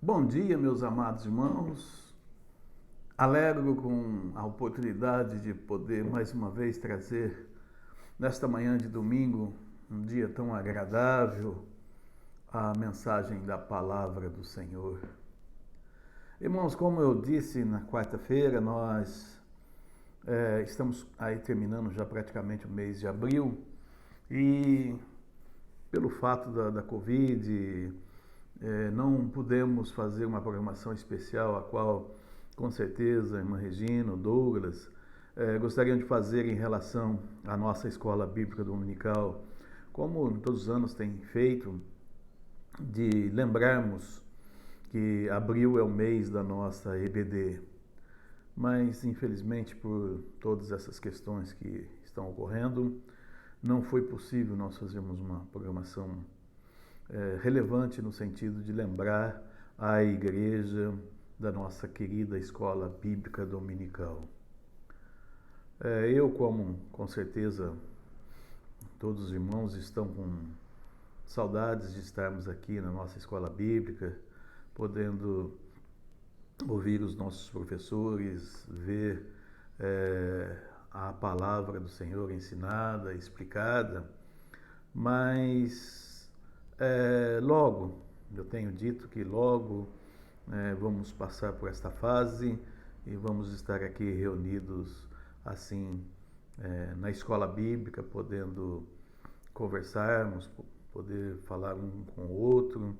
Bom dia, meus amados irmãos. Alegro com a oportunidade de poder mais uma vez trazer, nesta manhã de domingo, um dia tão agradável, a mensagem da palavra do Senhor. Irmãos, como eu disse na quarta-feira, nós estamos aí terminando já praticamente o mês de abril e pelo fato da Covid, não pudemos fazer uma programação especial, a qual com certeza a irmã Regina, o Douglas, gostariam de fazer em relação à nossa escola bíblica dominical, como todos os anos tem feito, de lembrarmos que abril é o mês da nossa EBD. Mas, infelizmente, por todas essas questões que estão ocorrendo, não foi possível nós fazermos uma programação relevante no sentido de lembrar a igreja da nossa querida escola bíblica dominical. Eu, como com certeza todos os irmãos estão com saudades de estarmos aqui na nossa escola bíblica, podendo ouvir os nossos professores, ver a palavra do Senhor ensinada, explicada, mas logo, eu tenho dito que logo vamos passar por esta fase e vamos estar aqui reunidos assim na escola bíblica, podendo conversarmos, poder falar um com o outro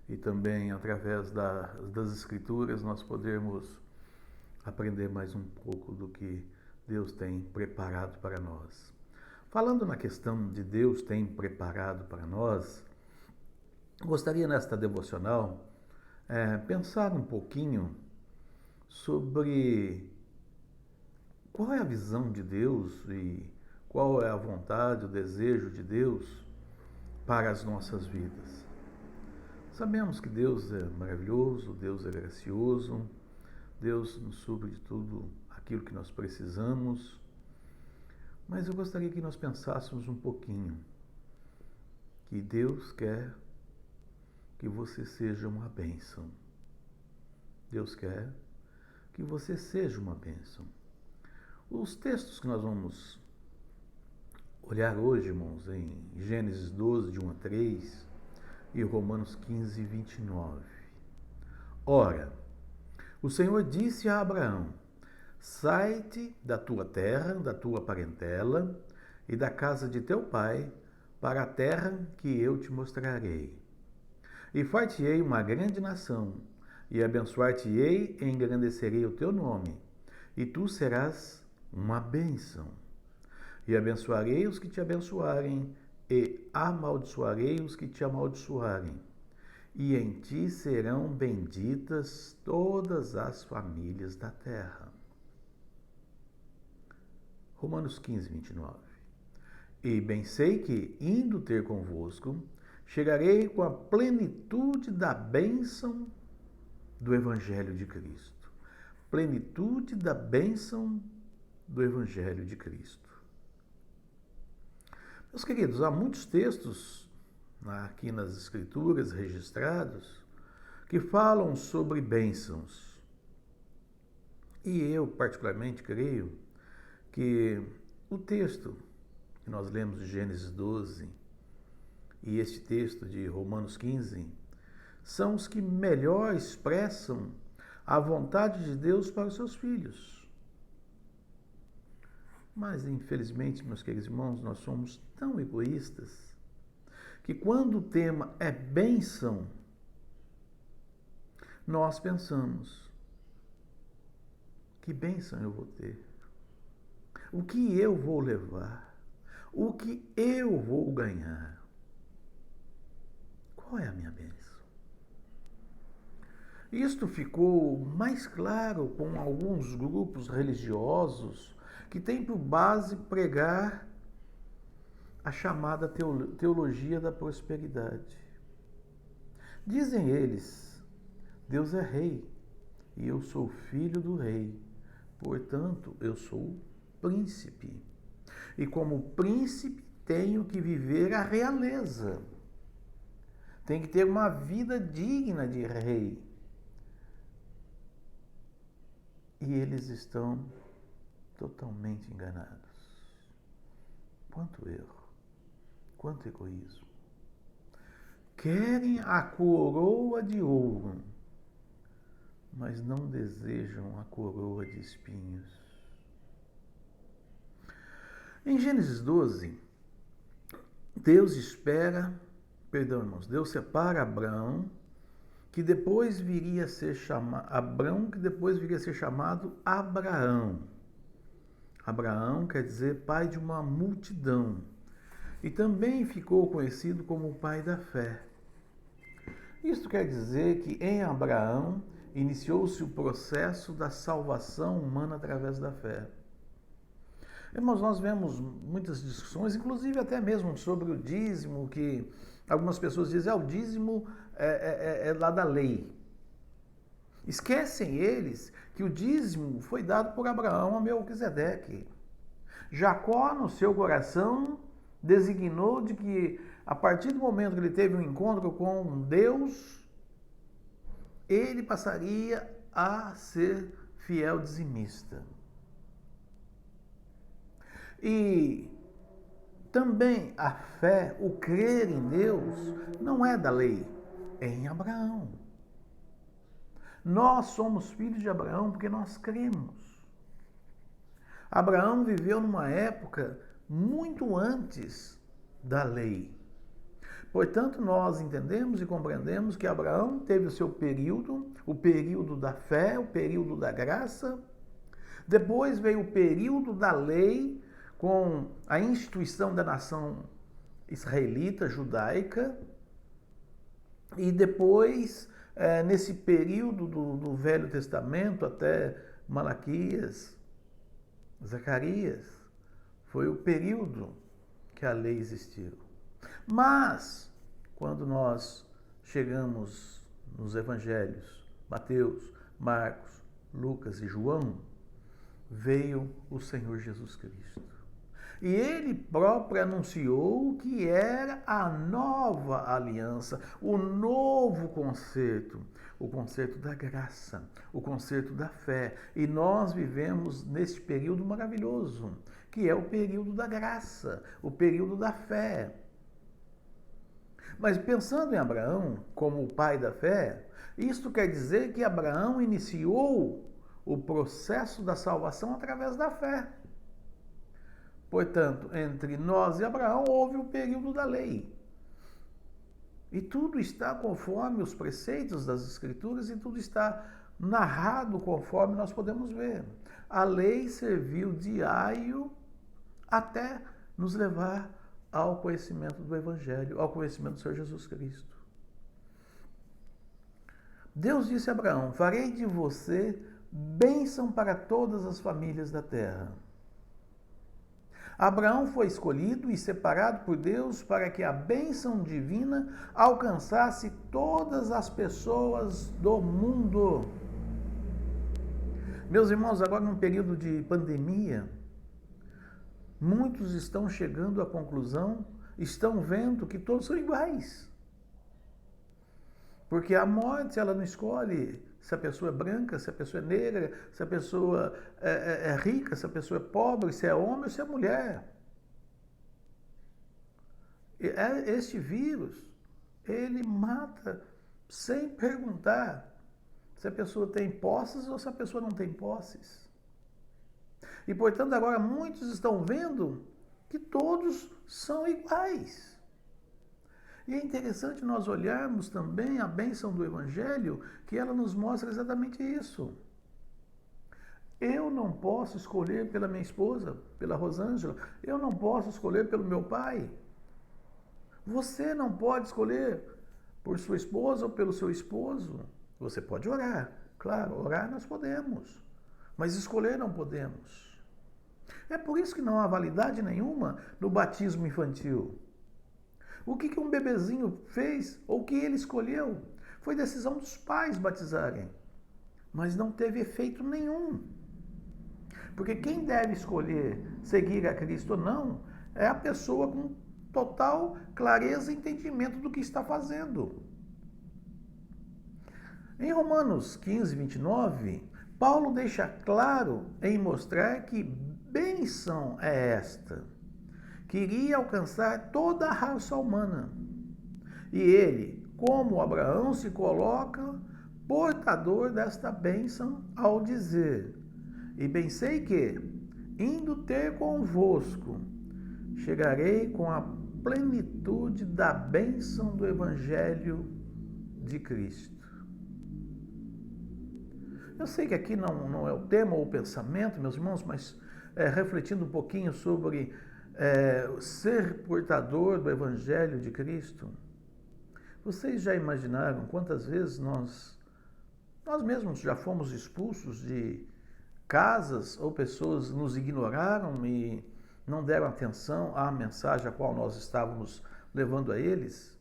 e também através das escrituras nós podermos aprender mais um pouco do que Deus tem preparado para nós. Falando na questão de Deus tem preparado para nós, gostaria nesta devocional pensar um pouquinho sobre qual é a visão de Deus e qual é a vontade, o desejo de Deus para as nossas vidas. Sabemos que Deus é maravilhoso, Deus é gracioso, Deus nos supre de tudo aquilo que nós precisamos, mas eu gostaria que nós pensássemos um pouquinho que Deus quer que você seja uma bênção. Deus quer que você seja uma bênção. Os textos que nós vamos olhar hoje, irmãos, em Gênesis 12, de 1 a 3 e Romanos 15, 29. Ora, o Senhor disse a Abraão: sai-te da tua terra, da tua parentela e da casa de teu pai, para a terra que eu te mostrarei. E far-te-ei uma grande nação, e abençoar-te-ei e engrandecerei o teu nome, e tu serás uma bênção. E abençoarei os que te abençoarem, e amaldiçoarei os que te amaldiçoarem. E em ti serão benditas todas as famílias da terra. Romanos 15, 29. E bem sei que, indo ter convosco, chegarei com a plenitude da bênção do Evangelho de Cristo. Plenitude da bênção do Evangelho de Cristo. Meus queridos, há muitos textos aqui nas Escrituras registrados que falam sobre bênçãos. E eu, particularmente, creio que o texto que nós lemos de Gênesis 12 e este texto de Romanos 15 são os que melhor expressam a vontade de Deus para os seus filhos. Mas, infelizmente, meus queridos irmãos, nós somos tão egoístas que quando o tema é bênção, nós pensamos: que bênção eu vou ter? O que eu vou levar? O que eu vou ganhar? Qual é a minha bênção? Isto ficou mais claro com alguns grupos religiosos que têm por base pregar a chamada teologia da prosperidade. Dizem eles: Deus é rei e eu sou filho do rei, portanto eu sou príncipe. E como príncipe tenho que viver a realeza. Tenho que ter uma vida digna de rei. e eles estão totalmente enganados. Quanto erro, quanto egoísmo. Querem a coroa de ouro, mas não desejam a coroa de espinhos. Em Gênesis 12, Deus separa Abrão, que depois viria a ser chamado Abraão. Abraão quer dizer pai de uma multidão. E também ficou conhecido como o pai da fé. Isto quer dizer que em Abraão iniciou-se o processo da salvação humana através da fé. Irmãos, nós vemos muitas discussões, inclusive até mesmo sobre o dízimo, que algumas pessoas dizem, o dízimo é lá da lei. Esquecem eles que o dízimo foi dado por Abraão a Melquisedeque. Jacó, no seu coração, designou de que, a partir do momento que ele teve um encontro com Deus, ele passaria a ser fiel dizimista. E também a fé, o crer em Deus, não é da lei, é em Abraão. Nós somos filhos de Abraão porque nós cremos. Abraão viveu numa época muito antes da lei. Portanto, nós entendemos e compreendemos que Abraão teve o seu período, o período da fé, o período da graça. Depois veio o período da lei, com a instituição da nação israelita, judaica. E depois, nesse período do Velho Testamento até Malaquias, Zacarias, foi o período que a lei existiu. Mas, quando nós chegamos nos evangelhos, Mateus, Marcos, Lucas e João, veio o Senhor Jesus Cristo. E ele próprio anunciou que era a nova aliança, o novo concerto, o concerto da graça, o concerto da fé. E nós vivemos neste período maravilhoso, que é o período da graça, o período da fé. Mas pensando em Abraão como o pai da fé, isto quer dizer que Abraão iniciou o processo da salvação através da fé. Portanto, entre nós e Abraão houve o período da lei. E tudo está conforme os preceitos das Escrituras e tudo está narrado conforme nós podemos ver. A lei serviu de aio até nos levar ao conhecimento do Evangelho, ao conhecimento do Senhor Jesus Cristo. Deus disse a Abraão: farei de você bênção para todas as famílias da terra. Abraão foi escolhido e separado por Deus para que a bênção divina alcançasse todas as pessoas do mundo. Meus irmãos, agora num período de pandemia, muitos estão chegando à conclusão, estão vendo que todos são iguais. Porque a morte, ela não escolhe se a pessoa é branca, se a pessoa é negra, se a pessoa é rica, se a pessoa é pobre, se é homem ou se é mulher. Este vírus, ele mata sem perguntar se a pessoa tem posses ou se a pessoa não tem posses. E, portanto, agora muitos estão vendo que todos são iguais. E é interessante nós olharmos também a bênção do Evangelho, que ela nos mostra exatamente isso. Eu não posso escolher pela minha esposa, pela Rosângela. Eu não posso escolher pelo meu pai. Você não pode escolher por sua esposa ou pelo seu esposo. Você pode orar. Claro, orar nós podemos. Mas escolher não podemos. É por isso que não há validade nenhuma no batismo infantil. O que um bebezinho fez, ou o que ele escolheu, foi decisão dos pais batizarem. Mas não teve efeito nenhum. Porque quem deve escolher seguir a Cristo ou não, é a pessoa com total clareza e entendimento do que está fazendo. Em Romanos 15, 29, Paulo deixa claro em mostrar que bênção é esta, que iria alcançar toda a raça humana. E ele, como Abraão, se coloca portador desta bênção ao dizer: E bem sei que, indo ter convosco, chegarei com a plenitude da bênção do Evangelho de Cristo. Eu sei que aqui não é o tema ou o pensamento, meus irmãos, mas refletindo um pouquinho sobre ser portador do Evangelho de Cristo, vocês já imaginaram quantas vezes nós mesmos já fomos expulsos de casas ou pessoas nos ignoraram e não deram atenção à mensagem a qual nós estávamos levando a eles?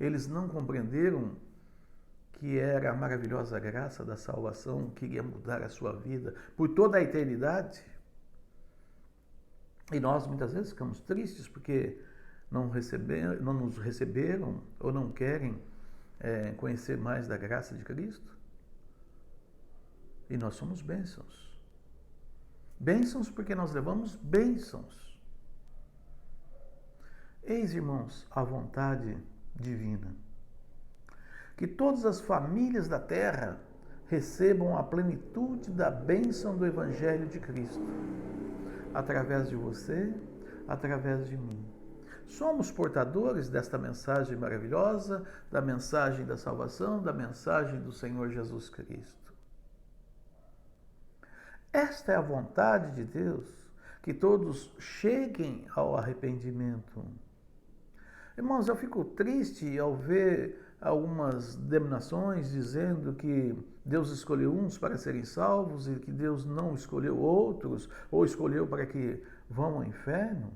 Eles não compreenderam que era a maravilhosa graça da salvação que iria mudar a sua vida por toda a eternidade. E nós muitas vezes ficamos tristes porque não nos receberam ou não querem conhecer mais da graça de Cristo. E nós somos bênçãos. Bênçãos porque nós levamos bênçãos. Eis, irmãos, a vontade divina. Que todas as famílias da terra recebam a plenitude da bênção do Evangelho de Cristo, através de você, através de mim. Somos portadores desta mensagem maravilhosa, da mensagem da salvação, da mensagem do Senhor Jesus Cristo. Esta é a vontade de Deus, que todos cheguem ao arrependimento. Irmãos, eu fico triste ao ver algumas denominações dizendo que Deus escolheu uns para serem salvos e que Deus não escolheu outros, ou escolheu para que vão ao inferno.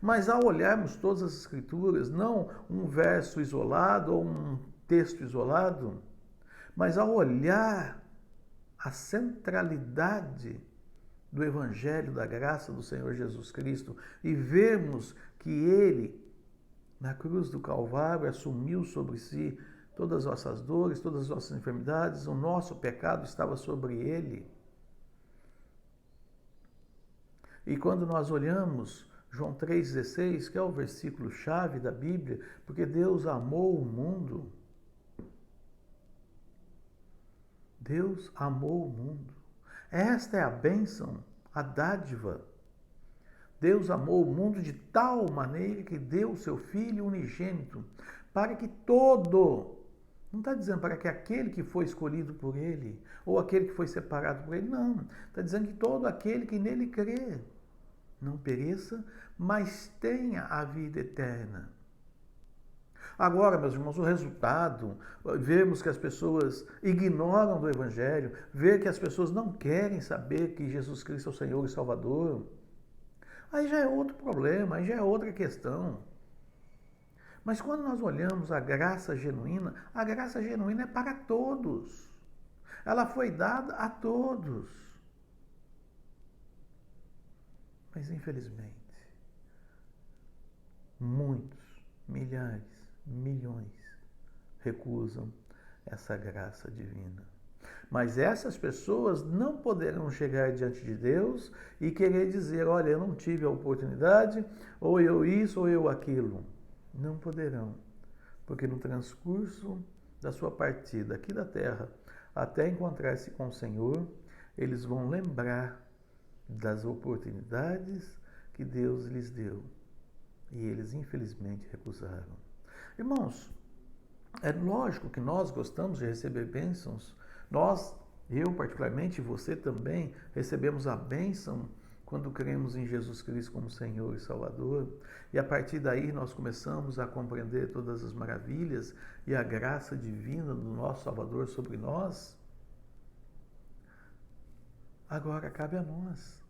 Mas ao olharmos todas as Escrituras, não um verso isolado ou um texto isolado, mas ao olhar a centralidade do Evangelho da graça do Senhor Jesus Cristo e vermos que Ele, na cruz do Calvário, assumiu sobre si todas as nossas dores, todas as nossas enfermidades, o nosso pecado estava sobre Ele. E quando nós olhamos João 3,16, que é o versículo chave da Bíblia, porque Deus amou o mundo. Deus amou o mundo. Esta é a bênção, a dádiva. Deus amou o mundo de tal maneira que deu o seu Filho unigênito, para que todo, não está dizendo para que aquele que foi escolhido por Ele, ou aquele que foi separado por Ele, não. Está dizendo que todo aquele que nele crê, não pereça, mas tenha a vida eterna. Agora, meus irmãos, o resultado, vemos que as pessoas ignoram do Evangelho, ver que as pessoas não querem saber que Jesus Cristo é o Senhor e Salvador, aí já é outro problema, aí já é outra questão. Mas quando nós olhamos a graça genuína é para todos. Ela foi dada a todos. Mas infelizmente, muitos, milhares, milhões recusam essa graça divina. Mas essas pessoas não poderão chegar diante de Deus e querer dizer, olha, eu não tive a oportunidade, ou eu isso, ou eu aquilo. Não poderão, porque no transcurso da sua partida aqui da terra, até encontrar-se com o Senhor, eles vão lembrar das oportunidades que Deus lhes deu. E eles, infelizmente, recusaram. Irmãos, é lógico que nós gostamos de receber bênçãos. Eu particularmente, você também, recebemos a bênção quando cremos em Jesus Cristo como Senhor e Salvador. E a partir daí nós começamos a compreender todas as maravilhas e a graça divina do nosso Salvador sobre nós. Agora cabe a nós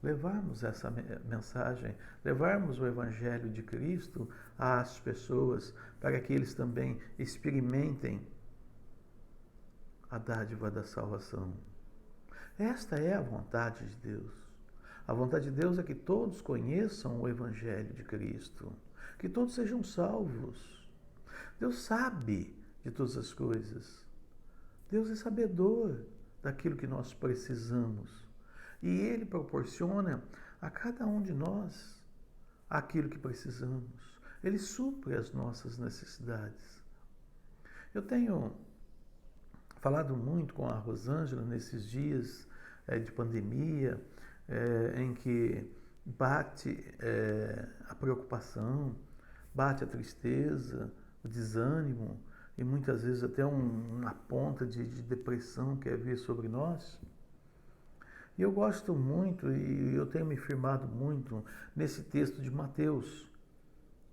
levarmos essa mensagem, levarmos o Evangelho de Cristo às pessoas, para que eles também experimentem a dádiva da salvação. Esta é a vontade de Deus. A vontade de Deus é que todos conheçam o Evangelho de Cristo, que todos sejam salvos. Deus sabe de todas as coisas. Deus é sabedor daquilo que nós precisamos. E Ele proporciona a cada um de nós aquilo que precisamos. Ele supre as nossas necessidades. Eu tenho falado muito com a Rosângela nesses dias de pandemia, em que bate a preocupação, bate a tristeza, o desânimo e muitas vezes até uma ponta de depressão que vir sobre nós. E eu gosto muito e eu tenho me firmado muito nesse texto de Mateus.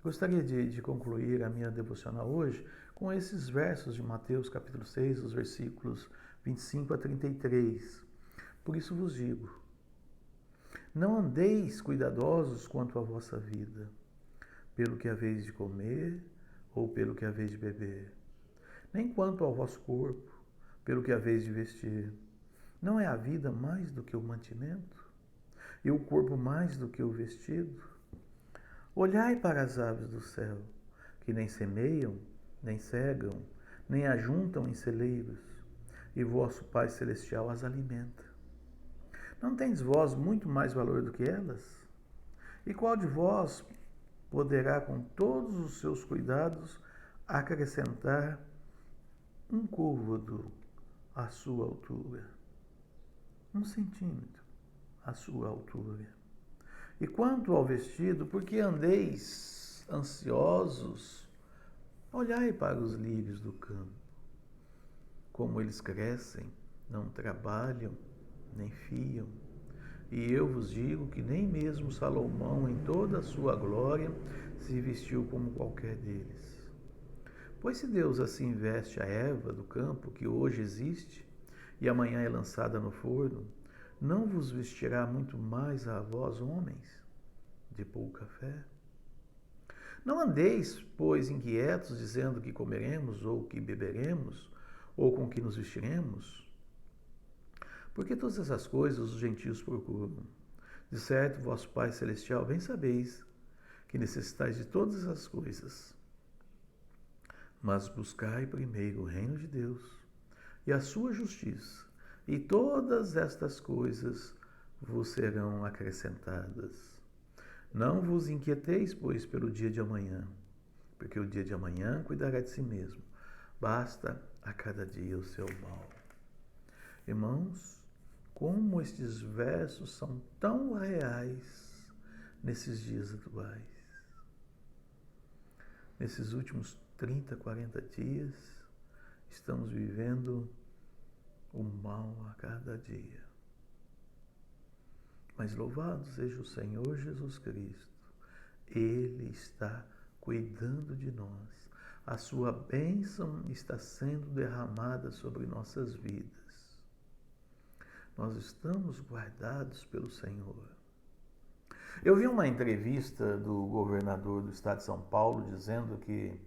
Gostaria de concluir a minha devocional hoje com esses versos de Mateus capítulo 6, os versículos 25 a 33. Por isso vos digo, não andeis cuidadosos quanto à vossa vida, pelo que haveis de comer ou pelo que haveis de beber, nem quanto ao vosso corpo, pelo que haveis de vestir. Não é a vida mais do que o mantimento, e o corpo mais do que o vestido? Olhai para as aves do céu, que nem semeiam, nem cegam, nem ajuntam em celeiros, e vosso Pai Celestial as alimenta. Não tendes vós muito mais valor do que elas? E qual de vós poderá, com todos os seus cuidados, acrescentar um côvado à sua altura? 1 centímetro à sua altura. E quanto ao vestido, por que andeis ansiosos? Olhai para os lírios do campo, como eles crescem, não trabalham, nem fiam. E eu vos digo que nem mesmo Salomão, em toda a sua glória, se vestiu como qualquer deles. Pois se Deus assim veste a erva do campo, que hoje existe, e amanhã é lançada no forno, não vos vestirá muito mais a vós, homens, de pouca fé? Não andeis, pois, inquietos, dizendo que comeremos, ou que beberemos, ou com que nos vestiremos? Porque todas essas coisas os gentios procuram. De certo, vosso Pai Celestial, bem sabeis que necessitais de todas essas coisas. Mas buscai primeiro o reino de Deus e a sua justiça, e todas estas coisas vos serão acrescentadas. Não vos inquieteis, pois, pelo dia de amanhã, porque o dia de amanhã cuidará de si mesmo. Basta a cada dia o seu mal. Irmãos, como estes versos são tão reais nesses dias atuais. Nesses últimos 30, 40 dias, estamos vivendo o mal a cada dia. Mas louvado seja o Senhor Jesus Cristo. Ele está cuidando de nós. A sua bênção está sendo derramada sobre nossas vidas. Nós estamos guardados pelo Senhor. Eu vi uma entrevista do governador do estado de São Paulo dizendo que,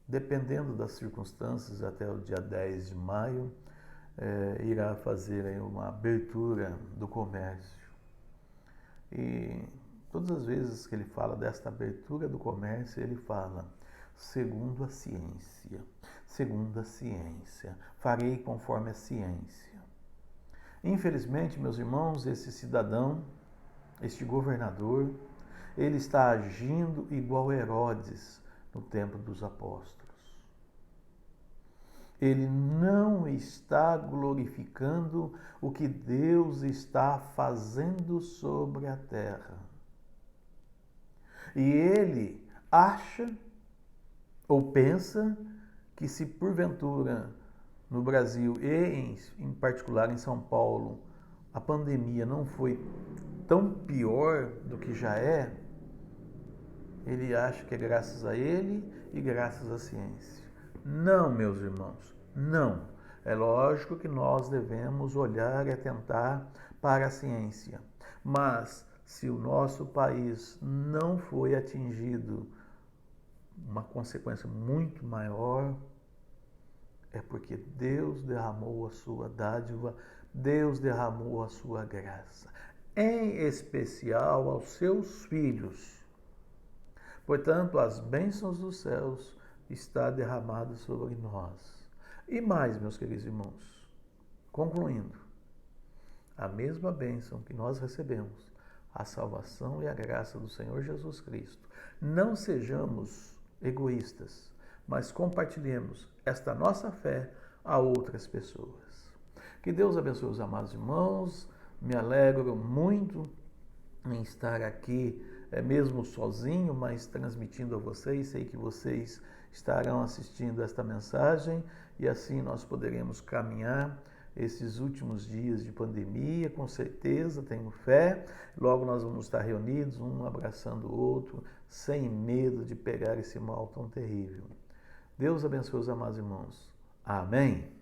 dependendo das circunstâncias, até o dia 10 de maio, irá fazer uma abertura do comércio. E todas as vezes que ele fala desta abertura do comércio, ele fala, segundo a ciência, farei conforme a ciência. Infelizmente, meus irmãos, esse cidadão, este governador, ele está agindo igual Herodes no tempo dos apóstolos. Ele não está glorificando o que Deus está fazendo sobre a terra. E ele acha ou pensa que se porventura no Brasil e em particular em São Paulo a pandemia não foi tão pior do que já é, ele acha que é graças a ele e graças à ciência. Não, meus irmãos, não. É lógico que nós devemos olhar e atentar para a ciência. Mas se o nosso país não foi atingido uma consequência muito maior, é porque Deus derramou a sua dádiva, Deus derramou a sua graça, em especial aos seus filhos. Portanto, as bênçãos dos céus estão derramadas sobre nós. E mais, meus queridos irmãos, Concluindo, a mesma bênção que nós recebemos, a salvação e a graça do Senhor Jesus Cristo. Não sejamos egoístas, mas compartilhemos esta nossa fé a outras pessoas. Que Deus abençoe os amados irmãos. Me alegro muito em estar aqui, mesmo sozinho, mas transmitindo a vocês. Sei que vocês estarão assistindo esta mensagem e assim nós poderemos caminhar esses últimos dias de pandemia, com certeza, tenho fé. Logo nós vamos estar reunidos, um abraçando o outro, sem medo de pegar esse mal tão terrível. Deus abençoe os amados irmãos. Amém.